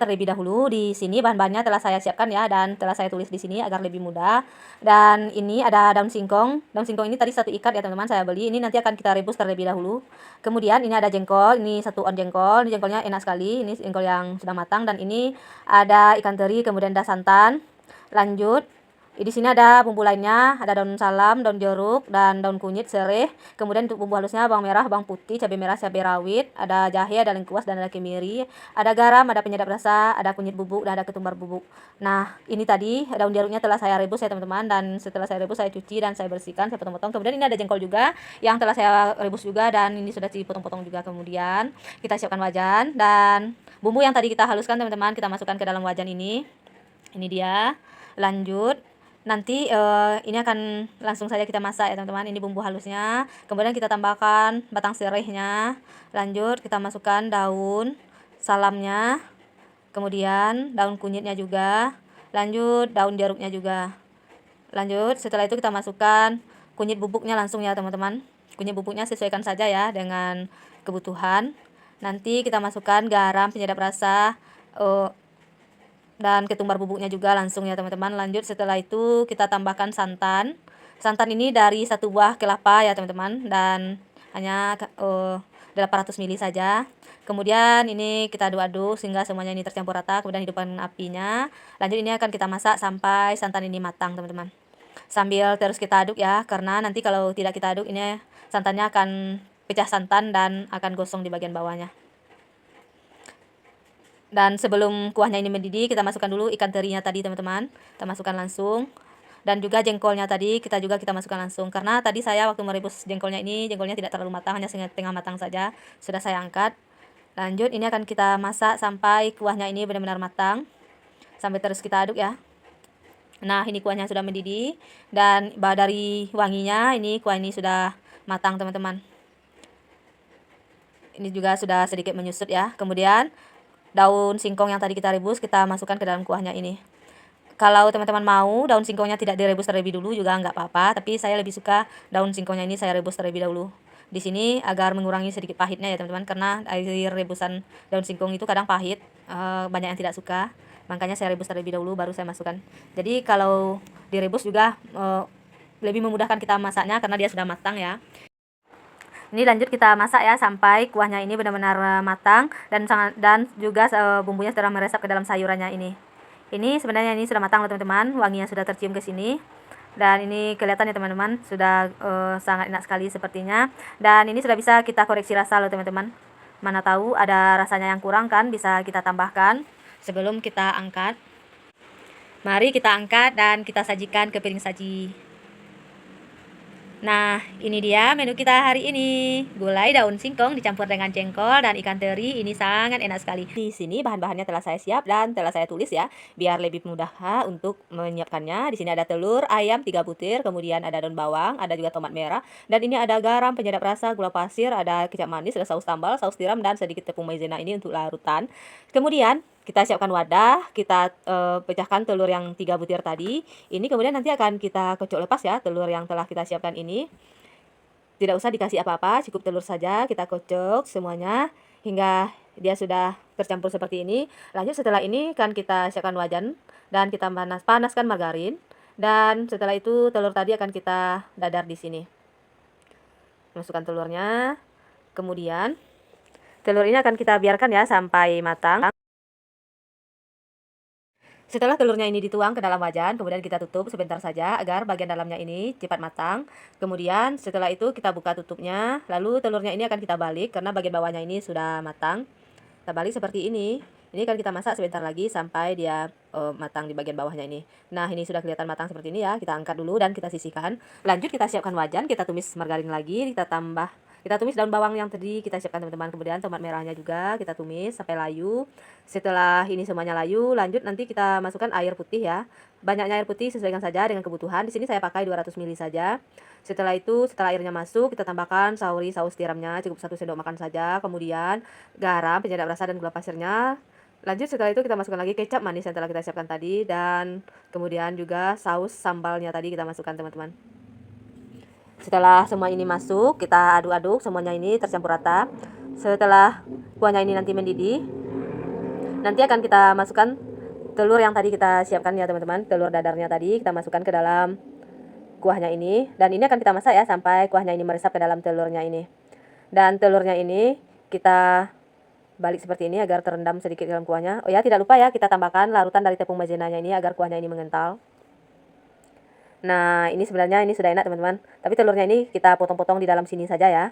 terlebih dahulu. Di sini bahan-bahannya telah saya siapkan ya, dan telah saya tulis di sini agar lebih mudah. Dan ini ada daun singkong. Daun singkong ini tadi 1 ikat ya teman-teman, saya beli. Ini nanti akan kita rebus terlebih dahulu. Kemudian ini ada jengkol, ini 1 on jengkol. Ini jengkolnya enak sekali. Ini jengkol yang sudah matang. Dan ini ada ikan teri, kemudian ada santan. Lanjut, di sini ada bumbu lainnya, ada daun salam, daun jeruk, dan daun kunyit, serai. Kemudian untuk bumbu halusnya bawang merah, bawang putih, cabai merah, cabai rawit, ada jahe, ada lengkuas, dan ada kemiri, ada garam, ada penyedap rasa, ada kunyit bubuk, dan ada ketumbar bubuk. Nah, ini tadi daun jeruknya telah saya rebus ya teman-teman, dan setelah saya rebus saya cuci dan saya bersihkan, saya potong-potong. Kemudian ini ada jengkol juga yang telah saya rebus juga, dan ini sudah dipotong-potong juga. Kemudian kita siapkan wajan, dan bumbu yang tadi kita haluskan teman-teman kita masukkan ke dalam wajan ini. Ini dia. Lanjut, nanti ini akan langsung saja kita masak ya teman-teman. Ini bumbu halusnya, kemudian kita tambahkan batang serehnya. Lanjut, kita masukkan daun salamnya, kemudian daun kunyitnya juga, lanjut daun jeruknya juga. Lanjut, setelah itu kita masukkan kunyit bubuknya langsung ya teman-teman. Kunyit bubuknya sesuaikan saja ya dengan kebutuhan. Nanti kita masukkan garam, penyedap rasa, dan ketumbar bubuknya juga langsung ya teman-teman. Lanjut, setelah itu kita tambahkan santan. Santan ini dari 1 buah kelapa ya teman-teman, dan hanya 800 ml saja. Kemudian ini kita aduk-aduk sehingga semuanya ini tercampur rata. Kemudian hidupkan apinya. Lanjut, ini akan kita masak sampai santan ini matang teman-teman. Sambil terus kita aduk ya, karena nanti kalau tidak kita aduk ini santannya akan pecah santan dan akan gosong di bagian bawahnya. Dan sebelum kuahnya ini mendidih, kita masukkan dulu ikan terinya tadi teman-teman. Kita masukkan langsung. Dan juga jengkolnya tadi kita masukkan langsung. Karena tadi saya waktu merebus jengkolnya ini, jengkolnya tidak terlalu matang, hanya setengah matang saja. Sudah saya angkat. Lanjut, ini akan kita masak sampai kuahnya ini benar-benar matang. Sampai terus kita aduk ya. Nah, ini kuahnya sudah mendidih. Dan dari wanginya, ini kuah ini sudah matang teman-teman. Ini juga sudah sedikit menyusut ya. Kemudian daun singkong yang tadi kita rebus kita masukkan ke dalam kuahnya ini. Kalau teman-teman mau daun singkongnya tidak direbus terlebih dulu juga nggak apa-apa, tapi saya lebih suka daun singkongnya ini saya rebus terlebih dahulu. Di sini agar mengurangi sedikit pahitnya ya teman-teman, karena air rebusan daun singkong itu kadang pahit, banyak yang tidak suka. Makanya saya rebus terlebih dahulu baru saya masukkan. Jadi kalau direbus juga lebih memudahkan kita masaknya karena dia sudah matang ya. Ini lanjut kita masak ya sampai kuahnya ini benar-benar matang dan juga bumbunya sudah meresap ke dalam sayurannya ini. Ini sebenarnya ini sudah matang loh teman-teman, wanginya sudah tercium ke sini. Dan ini kelihatan ya teman-teman, sudah sangat enak sekali sepertinya. Dan ini sudah bisa kita koreksi rasa loh teman-teman. Mana tahu ada rasanya yang kurang kan, bisa kita tambahkan sebelum kita angkat. Mari kita angkat dan kita sajikan ke piring saji. Nah, ini dia menu kita hari ini. Gulai daun singkong dicampur dengan jengkol dan ikan teri. Ini sangat enak sekali. Di sini bahan-bahannya telah saya siap dan telah saya tulis ya, biar lebih mudah untuk menyiapkannya. Di sini ada telur ayam 3 butir, kemudian ada daun bawang, ada juga tomat merah, dan ini ada garam, penyedap rasa, gula pasir, ada kecap manis, ada saus tambal, saus tiram, dan sedikit tepung maizena ini untuk larutan. Kemudian kita siapkan wadah, kita pecahkan telur yang 3 butir tadi. Ini kemudian nanti akan kita kocok lepas ya, telur yang telah kita siapkan ini. Tidak usah dikasih apa-apa, cukup telur saja, kita kocok semuanya hingga dia sudah tercampur seperti ini. Lanjut, setelah ini kan kita siapkan wajan dan kita panaskan margarin. Dan setelah itu telur tadi akan kita dadar di sini. Masukkan telurnya. Kemudian telur ini akan kita biarkan ya sampai matang. Setelah telurnya ini dituang ke dalam wajan, kemudian kita tutup sebentar saja agar bagian dalamnya ini cepat matang. Kemudian setelah itu kita buka tutupnya, lalu telurnya ini akan kita balik karena bagian bawahnya ini sudah matang. Kita balik seperti ini. Ini akan kita masak sebentar lagi sampai dia matang di bagian bawahnya ini. Nah, ini sudah kelihatan matang seperti ini ya. Kita angkat dulu dan kita sisihkan. Lanjut kita siapkan wajan, kita tumis margarin lagi, kita tumis daun bawang yang tadi kita siapkan teman-teman. Kemudian tomat merahnya juga kita tumis sampai layu. Setelah ini semuanya layu, lanjut nanti kita masukkan air putih ya. Banyaknya air putih sesuaikan saja dengan kebutuhan. Di sini saya pakai 200 ml saja. Setelah itu, setelah airnya masuk, kita tambahkan saus tiramnya cukup 1 sendok makan saja. Kemudian garam, penyedap rasa, dan gula pasirnya. Lanjut setelah itu kita masukkan lagi kecap manis yang telah kita siapkan tadi, dan kemudian juga saus sambalnya tadi kita masukkan teman-teman. Setelah semua ini masuk, kita aduk-aduk semuanya ini tercampur rata. Setelah kuahnya ini nanti mendidih, Nanti akan kita masukkan telur yang tadi kita siapkan ya teman-teman. Telur dadarnya tadi kita masukkan ke dalam kuahnya ini. Dan ini akan kita masak ya sampai kuahnya ini meresap ke dalam telurnya ini. Dan telurnya ini kita balik seperti ini agar terendam sedikit dalam kuahnya. Oh ya, tidak lupa ya kita tambahkan larutan dari tepung maizenanya ini agar kuahnya ini mengental. Nah, ini sebenarnya ini sudah enak teman-teman. Tapi telurnya ini kita potong-potong di dalam sini saja ya.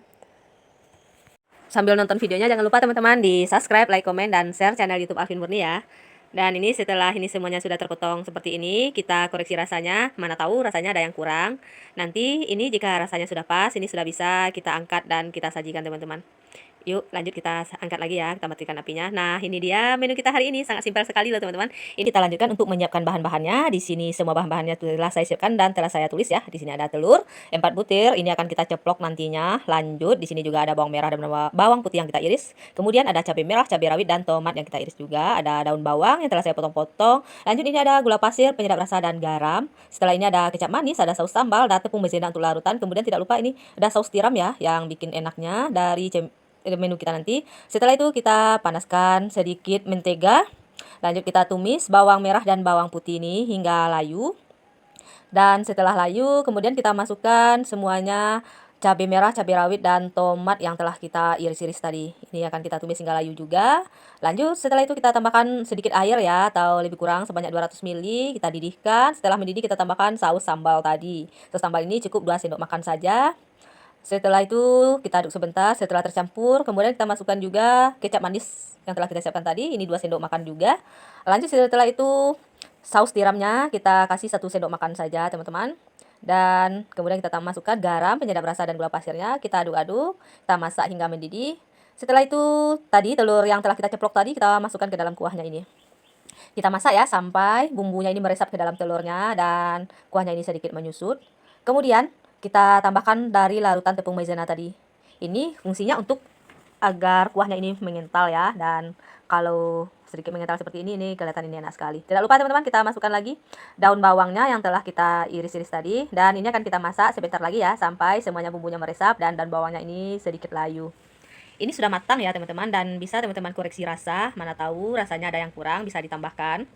Sambil nonton videonya jangan lupa teman-teman di subscribe, like, komen, dan share channel YouTube Alvin Murni ya. Dan ini setelah ini semuanya sudah terpotong seperti ini, kita koreksi rasanya. Mana tahu rasanya ada yang kurang. Nanti ini jika rasanya sudah pas, ini sudah bisa kita angkat dan kita sajikan teman-teman. Yuk lanjut kita angkat lagi ya, kita matikan apinya. Nah ini dia menu kita hari ini, sangat simpel sekali loh teman-teman. Ini kita lanjutkan untuk menyiapkan bahan-bahannya. Di sini semua bahan-bahannya telah saya siapkan dan telah saya tulis ya. Di sini ada telur 4 butir, ini akan kita ceplok nantinya. Lanjut di sini juga ada bawang merah dan bawang putih yang kita iris. Kemudian ada cabai merah, cabai rawit dan tomat yang kita iris juga. Ada daun bawang yang telah saya potong-potong. Lanjut ini ada gula pasir, penyedap rasa dan garam. Setelah ini ada kecap manis, ada saus sambal, dan tepung maizena untuk larutan. Kemudian tidak lupa ini ada saus tiram ya yang bikin enaknya dari menu kita nanti. Setelah itu kita panaskan sedikit mentega. Lanjut kita tumis bawang merah dan bawang putih ini hingga layu. Dan setelah layu kemudian kita masukkan semuanya cabai merah, cabai rawit dan tomat yang telah kita iris-iris tadi. Ini akan kita tumis hingga layu juga. Lanjut setelah itu kita tambahkan sedikit air ya, atau lebih kurang sebanyak 200 ml. Kita didihkan. Setelah mendidih kita tambahkan saus sambal tadi. Saus sambal ini cukup 2 sendok makan saja. Setelah itu kita aduk sebentar, setelah tercampur kemudian kita masukkan juga kecap manis yang telah kita siapkan tadi, ini 2 sendok makan juga. Lanjut setelah itu saus tiramnya kita kasih 1 sendok makan saja teman-teman. Dan kemudian kita masukkan garam, penyedap rasa dan gula pasirnya, kita aduk-aduk, kita masak hingga mendidih. Setelah itu tadi telur yang telah kita ceplok tadi kita masukkan ke dalam kuahnya ini. Kita masak ya sampai bumbunya ini meresap ke dalam telurnya dan kuahnya ini sedikit menyusut. Kemudian kita tambahkan dari larutan tepung maizena tadi. Ini fungsinya untuk agar kuahnya ini mengental ya, dan kalau sedikit mengental seperti ini kelihatan ini enak sekali. Tidak lupa teman-teman kita masukkan lagi daun bawangnya yang telah kita iris-iris tadi, dan ini akan kita masak sebentar lagi ya sampai semuanya bumbunya meresap dan daun bawangnya ini sedikit layu. Ini sudah matang ya teman-teman, dan bisa teman-teman koreksi rasa, mana tahu rasanya ada yang kurang bisa ditambahkan.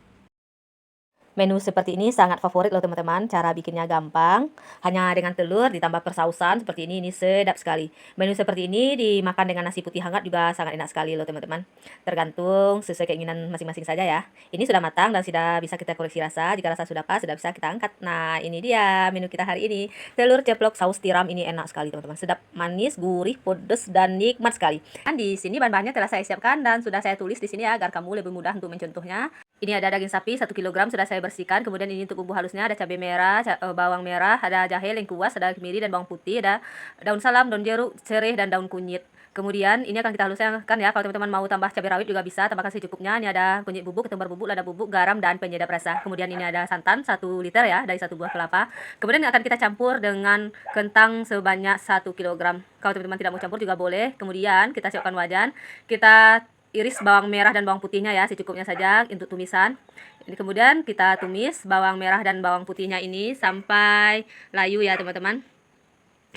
Menu seperti ini sangat favorit loh teman-teman. Cara bikinnya gampang. Hanya dengan telur ditambah persausan seperti ini sedap sekali. Menu seperti ini dimakan dengan nasi putih hangat juga sangat enak sekali loh teman-teman. Tergantung sesuai keinginan masing-masing saja ya. Ini sudah matang dan sudah bisa kita koreksi rasa. Jika rasa sudah pas, sudah bisa kita angkat. Nah, ini dia menu kita hari ini. Telur ceplok saus tiram ini enak sekali teman-teman. Sedap, manis, gurih, pedas dan nikmat sekali. Dan di sini bahan-bahannya telah saya siapkan dan sudah saya tulis di sini ya agar kamu lebih mudah untuk mencontohnya. Ini ada daging sapi 1 kg sudah saya bersihkan. Kemudian ini untuk bumbu halusnya ada cabai merah, bawang merah, ada jahe, lengkuas, ada kemiri dan bawang putih, ada daun salam, daun jeruk, serai dan daun kunyit. Kemudian ini akan kita haluskan ya. Kalau teman-teman mau tambah cabai rawit juga bisa, tambahkan secukupnya. Ini ada kunyit bubuk, ketumbar bubuk, lada bubuk, garam dan penyedap rasa. Kemudian ini ada santan 1 liter ya dari 1 buah kelapa. Kemudian akan kita campur dengan kentang sebanyak 1 kg. Kalau teman-teman tidak mau campur juga boleh. Kemudian kita siapkan wajan. Kita iris bawang merah dan bawang putihnya ya secukupnya saja untuk tumisan. Ini kemudian kita tumis bawang merah dan bawang putihnya ini sampai layu ya teman-teman,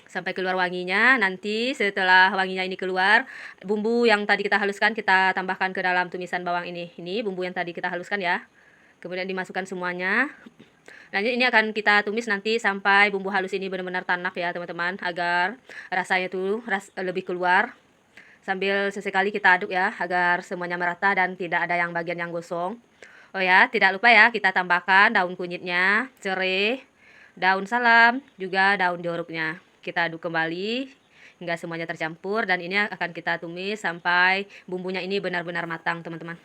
sampai keluar wanginya. Nanti setelah wanginya ini keluar, bumbu yang tadi kita haluskan kita tambahkan ke dalam tumisan bawang ini. Ini bumbu yang tadi kita haluskan ya, kemudian dimasukkan semuanya. Lanjut ini akan kita tumis nanti sampai bumbu halus ini benar-benar tanak ya teman-teman, agar rasanya tuh lebih keluar. Sambil sesekali kita aduk ya agar semuanya merata dan tidak ada yang bagian yang gosong. Oh ya, tidak lupa ya kita tambahkan daun kunyitnya, serai, daun salam, juga daun jeruknya. Kita aduk kembali hingga semuanya tercampur dan ini akan kita tumis sampai bumbunya ini benar-benar matang teman-teman.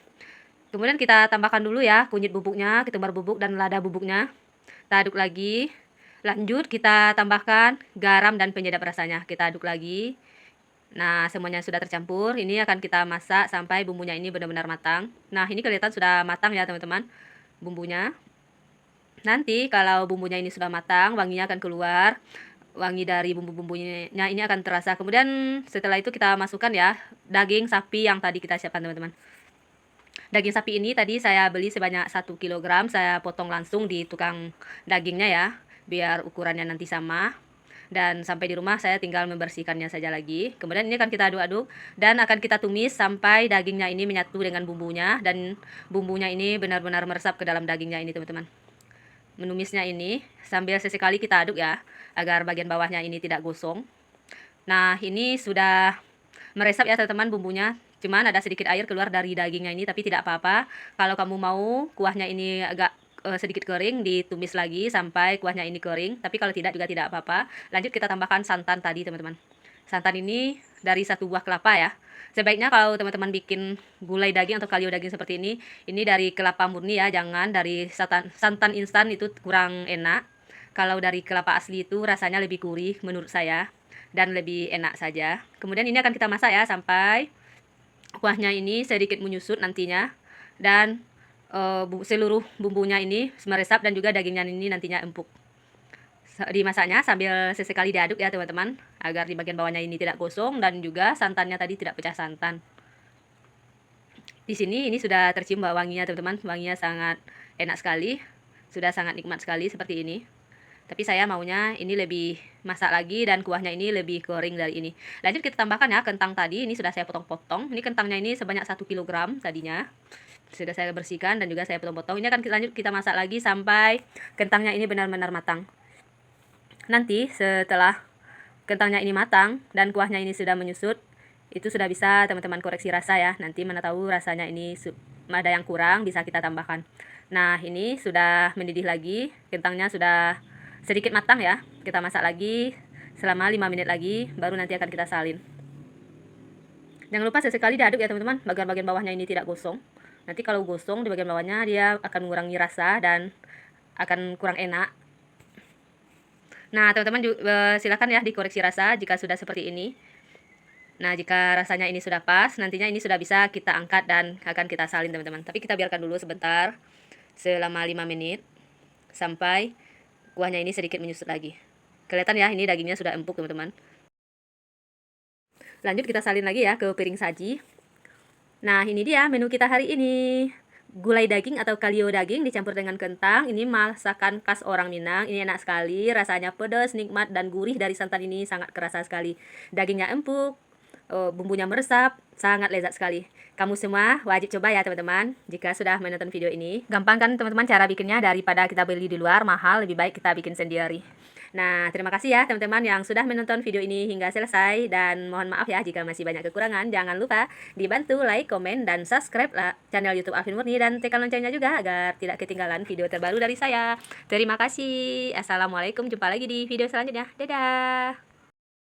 Kemudian kita tambahkan dulu ya kunyit bubuknya, ketumbar bubuk dan lada bubuknya. Kita aduk lagi. Lanjut kita tambahkan garam dan penyedap rasanya. Kita aduk lagi. Nah, semuanya sudah tercampur. Ini akan kita masak sampai bumbunya ini benar-benar matang. Nah, ini kelihatan sudah matang ya, teman-teman. Bumbunya. Nanti kalau bumbunya ini sudah matang, wanginya akan keluar. Wangi dari bumbu-bumbunya ini akan terasa. Kemudian setelah itu kita masukkan ya daging sapi yang tadi kita siapkan, teman-teman. Daging sapi ini tadi saya beli sebanyak 1 kg. Saya potong langsung di tukang dagingnya ya, biar ukurannya nanti sama. Dan sampai di rumah saya tinggal membersihkannya saja lagi. Kemudian ini akan kita aduk-aduk dan akan kita tumis sampai dagingnya ini menyatu dengan bumbunya dan bumbunya ini benar-benar meresap ke dalam dagingnya ini teman-teman. Menumisnya ini sambil sesekali kita aduk ya, agar bagian bawahnya ini tidak gosong. Nah, ini sudah meresap ya teman-teman bumbunya. Cuman ada sedikit air keluar dari dagingnya ini, tapi tidak apa-apa. Kalau kamu mau kuahnya ini agak sedikit kering, ditumis lagi sampai kuahnya ini kering. Tapi kalau tidak juga tidak apa-apa. Lanjut kita tambahkan santan tadi teman-teman. Santan ini dari 1 buah kelapa ya. Sebaiknya kalau teman-teman bikin gulai daging atau kalio daging seperti ini dari kelapa murni ya, jangan dari santan instan, itu kurang enak. Kalau dari kelapa asli itu rasanya lebih gurih menurut saya dan lebih enak saja. Kemudian ini akan kita masak ya sampai kuahnya ini sedikit menyusut nantinya dan seluruh bumbunya ini meresap dan juga dagingnya ini nantinya empuk. Dimasaknya sambil sesekali diaduk ya teman-teman, agar di bagian bawahnya ini tidak gosong dan juga santannya tadi tidak pecah santan. Di sini ini sudah tercium bau wanginya teman-teman, wanginya sangat enak sekali, sudah sangat nikmat sekali seperti ini. Tapi saya maunya ini lebih masak lagi dan kuahnya ini lebih kering dari ini. Lanjut kita tambahkan ya kentang tadi, ini sudah saya potong-potong. Ini kentangnya ini sebanyak 1 kg tadinya. Sudah saya bersihkan dan juga saya potong-potong. Ini akan lanjut kita masak lagi sampai kentangnya ini benar-benar matang. Nanti setelah kentangnya ini matang dan kuahnya ini sudah menyusut, itu sudah bisa teman-teman koreksi rasa ya. Nanti mana tahu rasanya ini ada yang kurang, bisa kita tambahkan. Nah, ini sudah mendidih lagi, kentangnya sudah sedikit matang ya. Kita masak lagi selama 5 menit lagi, baru nanti akan kita salin. Jangan lupa sesekali diaduk ya teman-teman, bagian-bagian bawahnya ini tidak gosong. Nanti kalau gosong di bagian bawahnya, dia akan mengurangi rasa dan akan kurang enak. Nah teman-teman silakan ya dikoreksi rasa jika sudah seperti ini. Nah jika rasanya ini sudah pas, nantinya ini sudah bisa kita angkat dan akan kita salin teman-teman. Tapi kita biarkan dulu sebentar selama 5 menit sampai kuahnya ini sedikit menyusut lagi. Kelihatan ya ini dagingnya sudah empuk teman-teman. Lanjut kita salin lagi ya ke piring saji. Nah ini dia menu kita hari ini. Gulai daging atau kalio daging dicampur dengan kentang. Ini masakan khas orang Minang. Ini enak sekali, rasanya pedas, nikmat dan gurih dari santan ini sangat kerasa sekali. Dagingnya empuk, bumbunya meresap, sangat lezat sekali. Kamu semua wajib coba ya teman-teman jika sudah menonton video ini. Gampang kan teman-teman cara bikinnya, daripada kita beli di luar mahal, lebih baik kita bikin sendiri. Nah, terima kasih ya teman-teman yang sudah menonton video ini hingga selesai, dan mohon maaf ya jika masih banyak kekurangan. Jangan lupa dibantu like, komen, dan subscribe lah channel YouTube Alvin Murni, dan tekan loncengnya juga agar tidak ketinggalan video terbaru dari saya. Terima kasih. Assalamualaikum, jumpa lagi di video selanjutnya. Dadah.